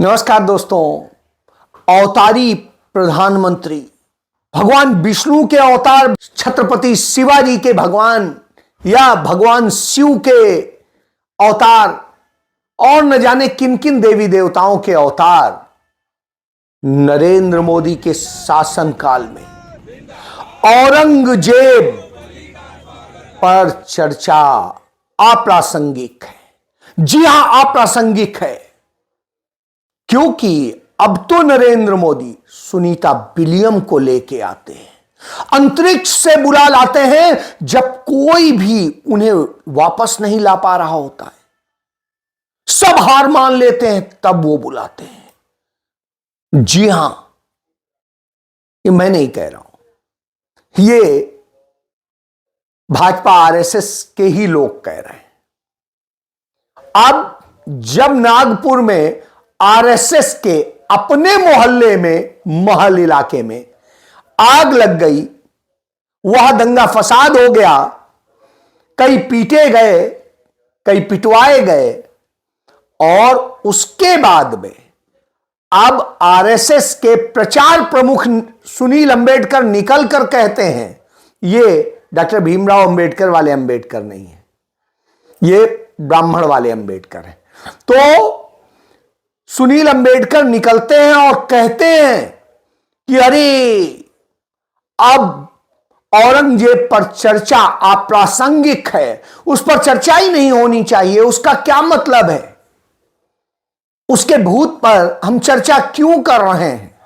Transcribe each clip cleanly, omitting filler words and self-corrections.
नमस्कार दोस्तों। अवतारी प्रधानमंत्री भगवान विष्णु के अवतार छत्रपति शिवाजी के भगवान या भगवान शिव के अवतार और न जाने किन किन देवी देवताओं के अवतार नरेंद्र मोदी के शासनकाल में औरंगजेब पर चर्चा अप्रासंगिक है। जी हां, अप्रासंगिक है, क्योंकि अब तो नरेंद्र मोदी सुनीता विलियम को लेके आते हैं, अंतरिक्ष से बुला लाते हैं जब कोई भी उन्हें वापस नहीं ला पा रहा होता है। सब हार मान लेते हैं, तब वो बुलाते हैं। जी हां, ये मैं नहीं कह रहा हूं, ये भाजपा आरएसएस के ही लोग कह रहे हैं। अब जब नागपुर में आरएसएस के अपने मोहल्ले में, महल इलाके में आग लग गई, वह दंगा फसाद हो गया, कई पीटे गए, कई पिटवाए गए, और उसके बाद में अब आरएसएस के प्रचार प्रमुख सुनील अंबेडकर निकल कर कहते हैं, ये डॉक्टर भीमराव अंबेडकर वाले अंबेडकर नहीं है, ये ब्राह्मण वाले अंबेडकर है। तो सुनील अंबेडकर निकलते हैं और कहते हैं कि अरे अब औरंगजेब पर चर्चा अप्रासंगिक है, उस पर चर्चा ही नहीं होनी चाहिए। उसका क्या मतलब है? उसके भूत पर हम चर्चा क्यों कर रहे हैं?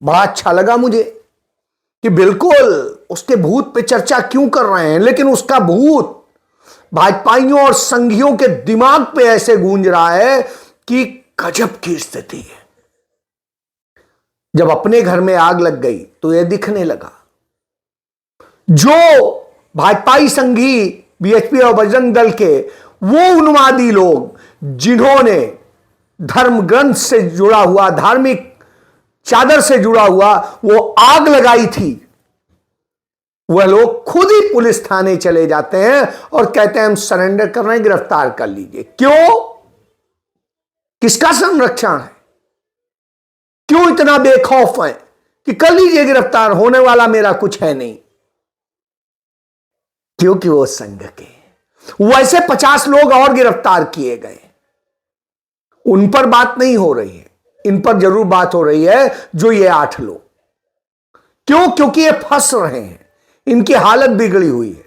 बड़ा अच्छा लगा मुझे कि बिल्कुल उसके भूत पे चर्चा क्यों कर रहे हैं, लेकिन उसका भूत भाजपाइयों और संघियों के दिमाग पे ऐसे गूंज रहा है कि गजब की स्थिति है। जब अपने घर में आग लग गई तो यह दिखने लगा। जो भाजपाई संघी बीएचपी और बजरंग दल के वो उन्मादी लोग जिन्होंने धर्म ग्रंथ से जुड़ा हुआ, धार्मिक चादर से जुड़ा हुआ वो आग लगाई थी, वह लोग खुद ही पुलिस थाने चले जाते हैं और कहते हैं हम सरेंडर कर रहे हैं, गिरफ्तार कर लीजिए। क्यों? किसका संरक्षण है? क्यों इतना बेखौफ है कि कर लीजिए गिरफ्तार, होने वाला मेरा कुछ है नहीं? क्योंकि वो संघ के वैसे 50 लोग और गिरफ्तार किए गए, उन पर बात नहीं हो रही है, इन पर जरूर बात हो रही है, जो ये 8 लोग। क्यों? क्योंकि ये फंस रहे हैं, इनकी हालत बिगड़ी हुई है।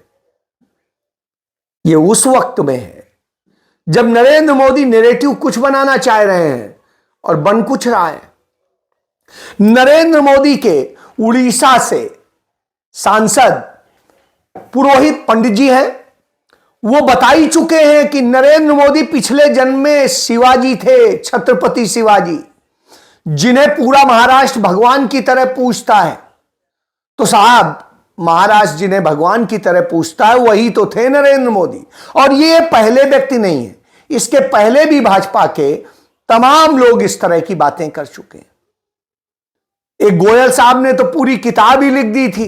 ये उस वक्त में है जब नरेंद्र मोदी नैरेटिव कुछ बनाना चाह रहे हैं और बन कुछ रहा है। नरेंद्र मोदी के उड़ीसा से सांसद पुरोहित पंडित जी हैं, वो बता ही चुके हैं कि नरेंद्र मोदी पिछले जन्म में शिवाजी थे, छत्रपति शिवाजी, जिन्हें पूरा महाराष्ट्र भगवान की तरह पूजता है। तो साहब, महाराष्ट्र जिन्हें भगवान की तरह पूजता है वही तो थे नरेंद्र मोदी। और ये पहले व्यक्ति नहीं है, इसके पहले भी भाजपा के तमाम लोग इस तरह की बातें कर चुके हैं। एक गोयल साहब ने तो पूरी किताब ही लिख दी थी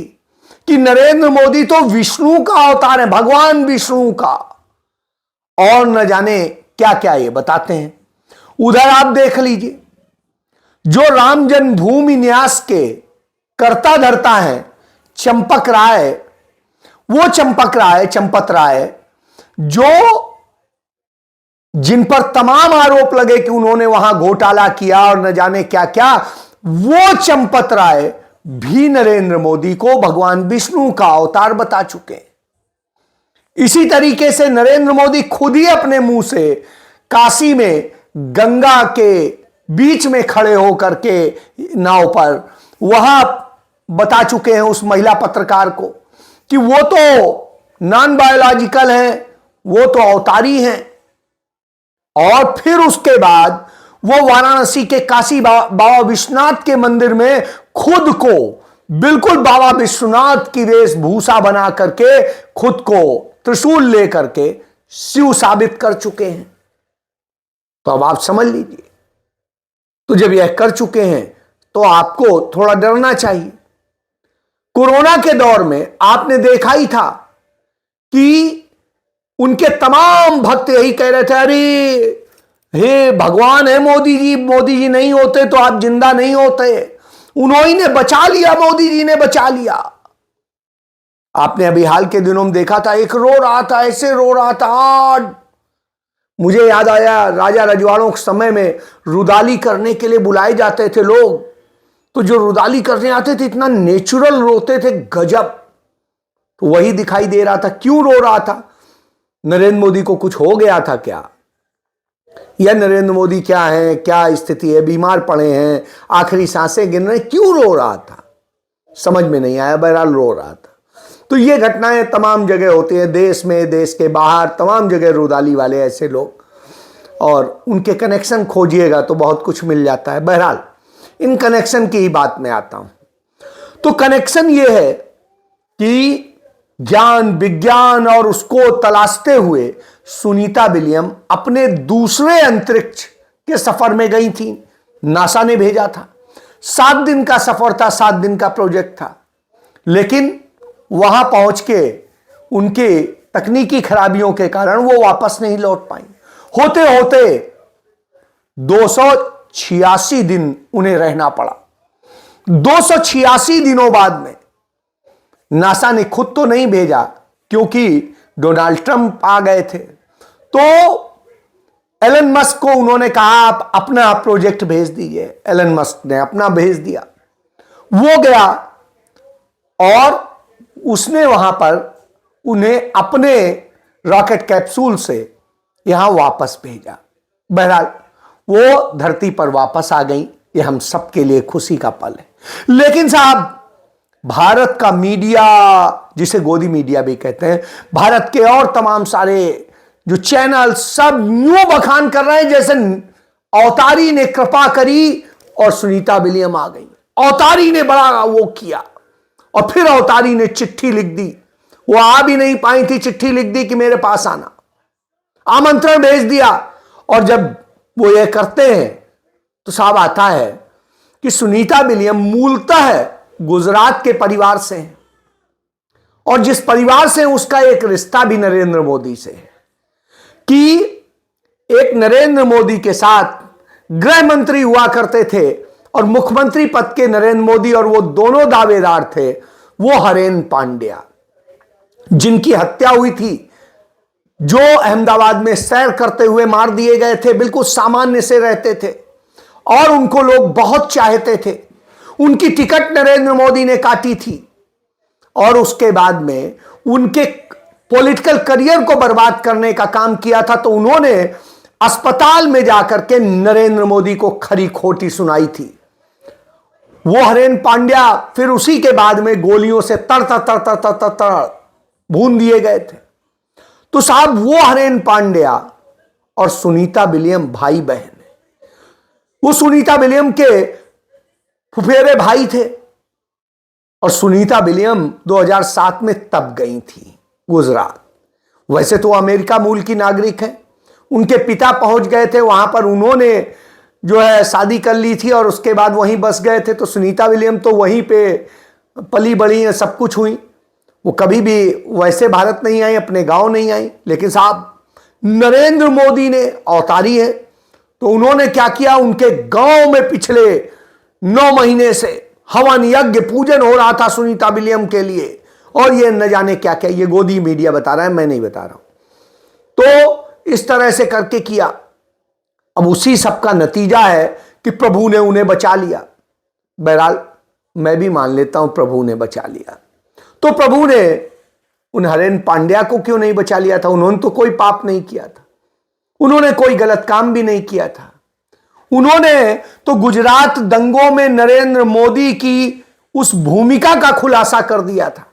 कि नरेंद्र मोदी तो विष्णु का अवतार है, भगवान विष्णु का, और न जाने क्या क्या ये बताते हैं। उधर आप देख लीजिए, जो राम जन्मभूमि न्यास के कर्ता धर्ता हैं चंपक राय, वो चंपत राय जो जिन पर तमाम आरोप लगे कि उन्होंने वहां घोटाला किया और न जाने क्या क्या, वो चंपत राय भी नरेंद्र मोदी को भगवान विष्णु का अवतार बता चुके हैं। इसी तरीके से नरेंद्र मोदी खुद ही अपने मुंह से काशी में गंगा के बीच में खड़े होकर के नाव पर वहां बता चुके हैं उस महिला पत्रकार को कि वो तो नॉन बायोलॉजिकल हैं, वो तो अवतारी हैं। और फिर उसके बाद वो वाराणसी के काशी बाबा विश्वनाथ के मंदिर में खुद को बिल्कुल बाबा विश्वनाथ की वेशभूषा बना करके खुद को त्रिशूल लेकर के शिव साबित कर चुके हैं। तो अब आप समझ लीजिए, तो जब यह कर चुके हैं तो आपको थोड़ा डरना चाहिए। कोरोना के दौर में आपने देखा ही था कि उनके तमाम भक्त यही कह रहे थे, अरे हे भगवान है मोदी जी नहीं होते तो आप जिंदा नहीं होते, उन्होंने ने बचा लिया, मोदी जी ने बचा लिया। आपने अभी हाल के दिनों में देखा था, एक रो रहा था, ऐसे रो रहा था। मुझे याद आया राजा रजवाड़ों के समय में रुदाली करने के लिए बुलाए जाते थे लोग, तो जो रुदाली करने आते थे इतना नेचुरल रोते थे, गजब। तो वही दिखाई दे रहा था। क्यों रो रहा था? नरेंद्र मोदी को कुछ हो गया था क्या, या नरेंद्र मोदी क्या है, क्या स्थिति है, बीमार पड़े हैं, आखिरी सांसें गिन रहे, क्यों रो रहा था समझ में नहीं आया, बहरहाल रो रहा था। तो ये घटनाएं तमाम जगह होती हैं, देश में, देश के बाहर, तमाम जगह रुदाली वाले ऐसे लोग, और उनके कनेक्शन खोजिएगा तो बहुत कुछ मिल जाता है। बहरहाल इन कनेक्शन की ही बात में आता हूं। तो कनेक्शन ये है कि ज्ञान विज्ञान और उसको तलाशते हुए सुनीता विलियम अपने दूसरे अंतरिक्ष के सफर में गई थी। नासा ने भेजा था, 7 दिन का सफर था, 7 दिन का प्रोजेक्ट था, लेकिन वहां पहुंच के उनके तकनीकी खराबियों के कारण वो वापस नहीं लौट पाई। होते होते 286 दिन उन्हें रहना पड़ा। 286 दिनों बाद में नासा ने खुद तो नहीं भेजा, क्योंकि डोनाल्ड ट्रंप आ गए थे, तो एलन मस्क को उन्होंने कहा आप अपना प्रोजेक्ट भेज दीजिए। एलन मस्क ने अपना भेज दिया, वो गया और उसने वहां पर उन्हें अपने रॉकेट कैप्सूल से यहां वापस भेजा। बहरहाल वो धरती पर वापस आ गई, ये हम सबके लिए खुशी का पल है। लेकिन साहब, भारत का मीडिया, जिसे गोदी मीडिया भी कहते हैं, भारत के और तमाम सारे जो चैनल, सब यूं बखान कर रहे हैं जैसे अवतारी ने कृपा करी और सुनीता विलियम आ गई। अवतारी ने बड़ा वो किया, और फिर अवतारी ने चिट्ठी लिख दी। वो आ भी नहीं पाई थी, चिट्ठी लिख दी कि मेरे पास आना, आमंत्रण भेज दिया। और जब वो ये करते हैं तो साहब आता है कि सुनीता विलियम मूलतः गुजरात के परिवार से हैं, और जिस परिवार से उसका एक रिश्ता भी नरेंद्र मोदी से है, कि एक नरेंद्र मोदी के साथ गृह मंत्री हुआ करते थे, और मुख्यमंत्री पद के नरेंद्र मोदी और वो दोनों दावेदार थे। वो हरेन पांड्या, जिनकी हत्या हुई थी, जो अहमदाबाद में सैर करते हुए मार दिए गए थे, बिल्कुल सामान्य से रहते थे और उनको लोग बहुत चाहते थे। उनकी टिकट नरेंद्र मोदी ने काटी थी, और उसके बाद में उनके पॉलिटिकल करियर को बर्बाद करने का काम किया था। तो उन्होंने अस्पताल में जाकर के नरेंद्र मोदी को खरी खोटी सुनाई थी। वो हरेन पांड्या फिर उसी के बाद में गोलियों से तर तर तर तर तर तर तर भून दिए गए थे। तो साहब, वो हरेन पांड्या और सुनीता विलियम भाई बहन है। वो सुनीता विलियम के फुफेरे भाई थे, और सुनीता विलियम 2007 में तब गई थी गुजरात। वैसे तो अमेरिका मूल की नागरिक है, उनके पिता पहुंच गए थे वहां पर, उन्होंने जो है शादी कर ली थी और उसके बाद वहीं बस गए थे। तो सुनीता विलियम तो वहीं पे पली बड़ी है, सब कुछ हुई। वो कभी भी वैसे भारत नहीं आई, अपने गांव नहीं आई। लेकिन साहब, नरेंद्र मोदी ने, अवतारी है, तो उन्होंने क्या किया, उनके गांव में पिछले 9 महीने से हवन यज्ञ पूजन हो रहा था सुनीता विलियम के लिए, और ये न जाने क्या क्या, ये गोदी मीडिया बता रहा है, मैं नहीं बता रहा हूं। तो इस तरह से करके किया। अब उसी सब का नतीजा है कि प्रभु ने उन्हें बचा लिया। बहरहाल मैं भी मान लेता हूं प्रभु ने बचा लिया। तो प्रभु ने उन हरेन पांड्या को क्यों नहीं बचा लिया था? उन्होंने तो कोई पाप नहीं किया था, उन्होंने कोई गलत काम भी नहीं किया था। उन्होंने तो गुजरात दंगों में नरेंद्र मोदी की उस भूमिका का खुलासा कर दिया था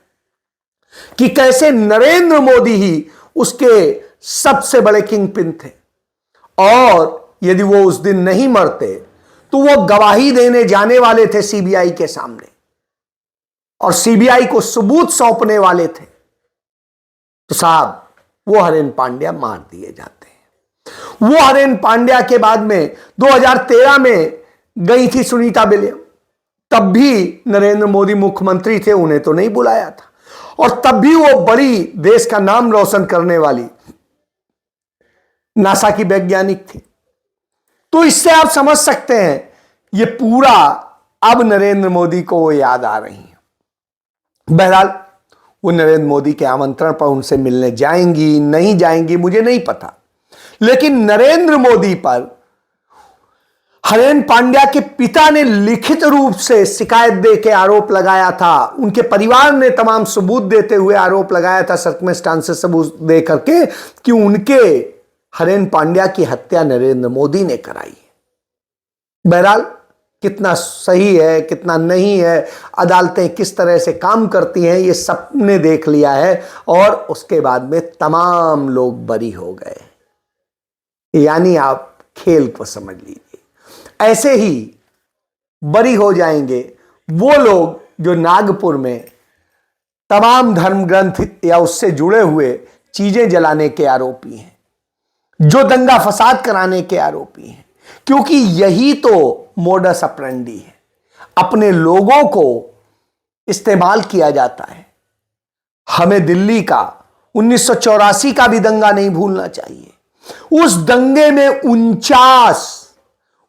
कि कैसे नरेंद्र मोदी ही उसके सबसे बड़े किंग पिन थे, और यदि वो उस दिन नहीं मरते तो वो गवाही देने जाने वाले थे सीबीआई के सामने, और सीबीआई को सबूत सौंपने वाले थे। तो साहब, वो हरेन पांड्या मार दिए जाते हैं। वो हरेन पांड्या के बाद में 2013 में गई थी सुनीता विलियम, तब भी नरेंद्र मोदी मुख्यमंत्री थे, उन्हें तो नहीं बुलाया था, और तब भी वो बड़ी देश का नाम रोशन करने वाली नासा की वैज्ञानिक थी। तो इससे आप समझ सकते हैं ये पूरा अब नरेंद्र मोदी को वो याद आ रही है। बहरहाल वो नरेंद्र मोदी के आमंत्रण पर उनसे मिलने जाएंगी नहीं जाएंगी मुझे नहीं पता, लेकिन नरेंद्र मोदी पर हरेन पांड्या के पिता ने लिखित रूप से शिकायत दे के आरोप लगाया था। उनके परिवार ने तमाम सबूत देते हुए आरोप लगाया था, सर्कमस्टांसेस सबूत दे करके, कि उनके हरेन पांड्या की हत्या नरेंद्र मोदी ने कराई है। बहरहाल कितना सही है कितना नहीं है, अदालतें किस तरह से काम करती हैं, ये सबने देख लिया है और उसके बाद में तमाम लोग बरी हो गए। यानी आप खेल को समझ लीजिए। ऐसे ही बरी हो जाएंगे वो लोग जो नागपुर में तमाम धर्म ग्रंथ या उससे जुड़े हुए चीजें जलाने के आरोपी हैं, जो दंगा फसाद कराने के आरोपी हैं, क्योंकि यही तो मोडस ऑपरेंडी है। अपने लोगों को इस्तेमाल किया जाता है। हमें दिल्ली का 1984 का भी दंगा नहीं भूलना चाहिए। उस दंगे में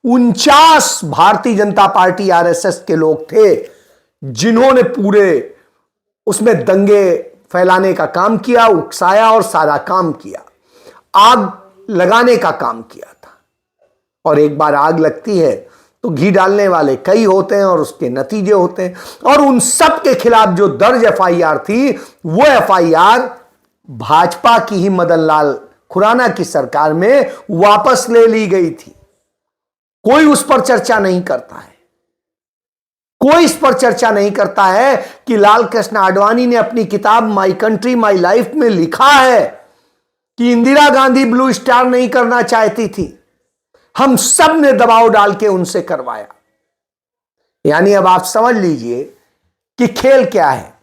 49 भारतीय जनता पार्टी आरएसएस के लोग थे, जिन्होंने पूरे उसमें दंगे फैलाने का काम किया, उकसाया और सारा काम किया, आग लगाने का काम किया था। और एक बार आग लगती है तो घी डालने वाले कई होते हैं और उसके नतीजे होते हैं। और उन सब के खिलाफ जो दर्ज एफआईआर थी, वो एफआईआर भाजपा की ही मदन लाल खुराना की सरकार में वापस ले ली गई थी। कोई उस पर चर्चा नहीं करता है। कोई इस पर चर्चा नहीं करता है कि लाल कृष्ण आडवाणी ने अपनी किताब माई कंट्री माई लाइफ में लिखा है कि इंदिरा गांधी ब्लू स्टार नहीं करना चाहती थी, हम सब ने दबाव डाल के उनसे करवाया। यानी अब आप समझ लीजिए कि खेल क्या है।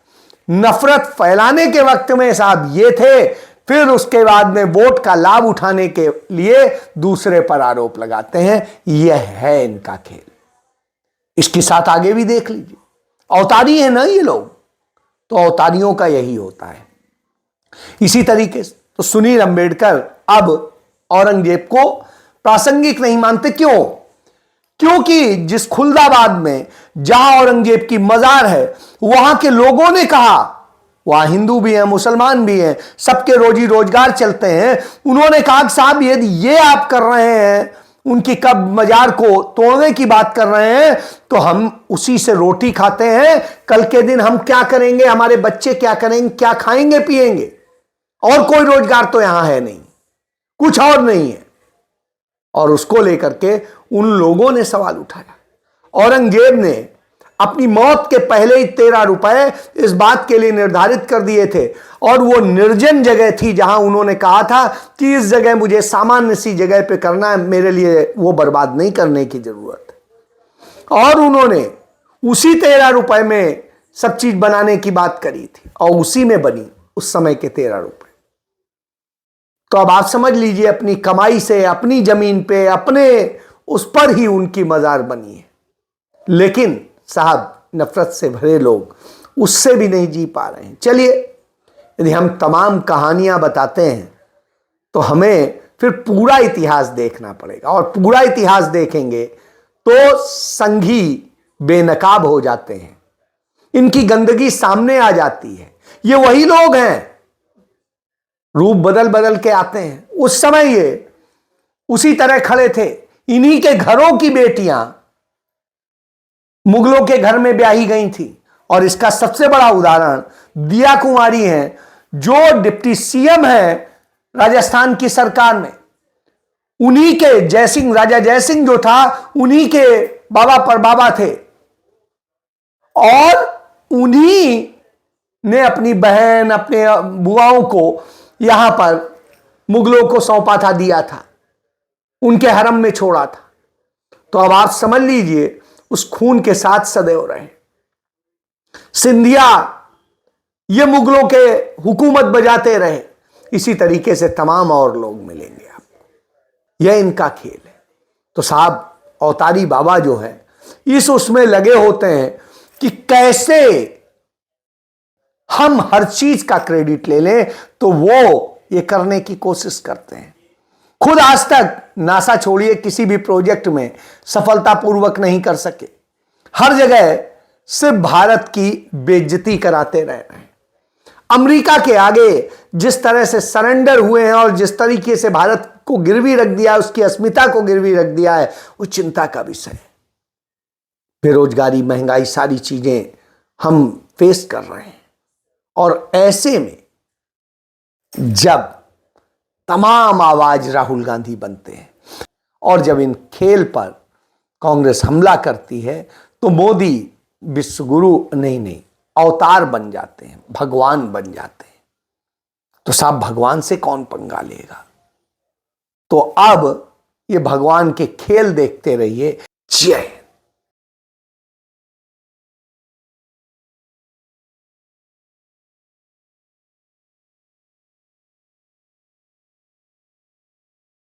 नफरत फैलाने के वक्त में साहब ये थे, फिर उसके बाद में वोट का लाभ उठाने के लिए दूसरे पर आरोप लगाते हैं। यह है इनका खेल। इसके साथ आगे भी देख लीजिए, अवतारी है ना ये लोग, तो अवतारियों का यही होता है। इसी तरीके से तो सुनील अंबेडकर अब औरंगजेब को प्रासंगिक नहीं मानते। क्यों? क्योंकि जिस खुलदाबाद में जहां औरंगजेब की मजार है, वहां के लोगों ने कहा, वहां हिंदू भी हैं मुसलमान भी हैं, सबके रोजी रोजगार चलते हैं, उन्होंने कहा कि साहब यदि ये आप कर रहे हैं, उनकी कब मजार को तोड़ने की बात कर रहे हैं, तो हम उसी से रोटी खाते हैं, कल के दिन हम क्या करेंगे, हमारे बच्चे क्या करेंगे, क्या खाएंगे पिएंगे, और कोई रोजगार तो यहां है नहीं, कुछ और नहीं है। और उसको लेकर के उन लोगों ने सवाल उठाया। औरंगजेब ने अपनी मौत के पहले ही 13 रुपए इस बात के लिए निर्धारित कर दिए थे, और वो निर्जन जगह थी जहां उन्होंने कहा था कि इस जगह मुझे सामान्य सी जगह पे करना है, मेरे लिए वो बर्बाद नहीं करने की जरूरत है। और उन्होंने उसी 13 रुपए में सब चीज बनाने की बात करी थी, और उसी में बनी उस समय के 13 रुपए। तो अब आप समझ लीजिए, अपनी कमाई से, अपनी जमीन पे, अपने उस पर ही उनकी मजार बनी है। लेकिन साहब नफरत से भरे लोग उससे भी नहीं जी पा रहे हैं। चलिए, यदि हम तमाम कहानियां बताते हैं तो हमें फिर पूरा इतिहास देखना पड़ेगा, और पूरा इतिहास देखेंगे तो संघी बेनकाब हो जाते हैं, इनकी गंदगी सामने आ जाती है। ये वही लोग हैं, रूप बदल बदल के आते हैं। उस समय ये उसी तरह खड़े थे। इन्हीं के घरों की बेटियां मुगलों के घर में ब्याही गई थी, और इसका सबसे बड़ा उदाहरण दिया कुमारी हैं, जो डिप्टी सीएम है राजस्थान की सरकार में। उन्हीं के जयसिंह, राजा जयसिंह जो था, उन्हीं के बाबा पर बाबा थे, और उन्हीं ने अपनी बहन, अपने बुआओं को यहां पर मुगलों को सौंपा था, दिया था, उनके हरम में छोड़ा था। तो अब आप समझ लीजिए उस खून के साथ सदैव रहे। सिंधिया ये मुगलों के हुकूमत बजाते रहे। इसी तरीके से तमाम और लोग मिलेंगे आपको। यह इनका खेल है। तो साहब अवतारी बाबा जो है, इस उसमें लगे होते हैं कि कैसे हम हर चीज का क्रेडिट ले लें, तो वो ये करने की कोशिश करते हैं। खुद आज तक नासा छोड़िए किसी भी प्रोजेक्ट में सफलतापूर्वक नहीं कर सके। हर जगह सिर्फ भारत की बेइज्जती कराते रह रहे हैं। अमेरिका के आगे जिस तरह से सरेंडर हुए हैं और जिस तरीके से भारत को गिरवी रख दिया, उसकी अस्मिता को गिरवी रख दिया है, वो चिंता का विषय है। बेरोजगारी, महंगाई, सारी चीजें हम फेस कर रहे हैं। और ऐसे में जब तमाम आवाज राहुल गांधी बनते हैं और जब इन खेल पर कांग्रेस हमला करती है तो मोदी विश्वगुरु नहीं अवतार बन जाते हैं, भगवान बन जाते हैं। तो साहब भगवान से कौन पंगा लेगा? तो अब ये भगवान के खेल देखते रहिए। जय